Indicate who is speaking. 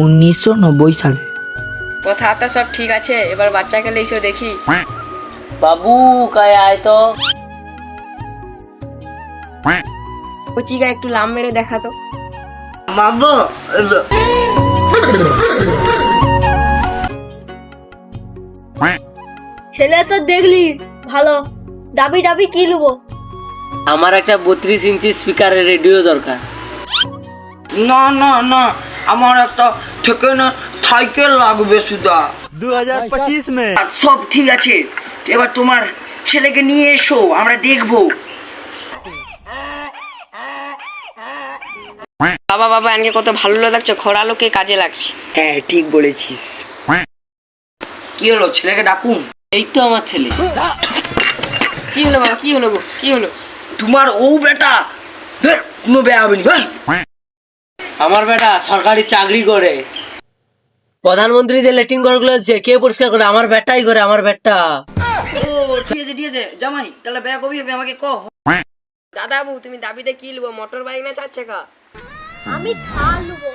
Speaker 1: 1990 সালে।
Speaker 2: কথা তো সব ঠিক আছে, এবার বাচ্চাকে এসে দেখি।
Speaker 3: বাবু কায় আয় তো।
Speaker 2: কচিকা একটু লাম মেরে দেখা তো।
Speaker 1: বাবা
Speaker 4: ছেলে তো দেখলি ভালো, দাবি দাবি কি নেবো?
Speaker 3: আমার একটা 32 ইঞ্চি স্পিকারের রেডিও দরকার।
Speaker 1: না না না, আমার একটা থেকে না সাইকেল লাগবে সুদা।
Speaker 5: 2025 में
Speaker 1: সব ঠিক আছে, এবার তোমার ছেলেকে নিয়ে এসো, আমরা দেখবো।
Speaker 2: বাবা বাবা আনকে কত ভালো লাগছে, খরা লোকে কাজে লাগছে।
Speaker 1: হ্যাঁ ঠিক বলেছিস। কি হলো, ছেলেকে ডাকুন?
Speaker 3: এই তো আমার ছেলে।
Speaker 2: কি হলো বাবা, কি হলো গো, কি হলো?
Speaker 1: তোমার ও বেটা কোনো বেয়া হবে নি ভাই।
Speaker 3: আমার বেটা সরকারি চাকরি করে। প্রধানমন্ত্রী যে লেট্রিন ঘরগুলো যে কে পরিষ্কার করে? আমার বেটাই করে, আমার বেটা।
Speaker 1: ও ঠিক আছে ঠিক আছে জামাই, তাহলে বেয়া কবি হবে আমাকে কহ।
Speaker 2: দাদাবু তুমি দাবিতে কি নেবো, মোটর বাইক না চাচ্ছে কা?
Speaker 4: আমি থাল নেবো।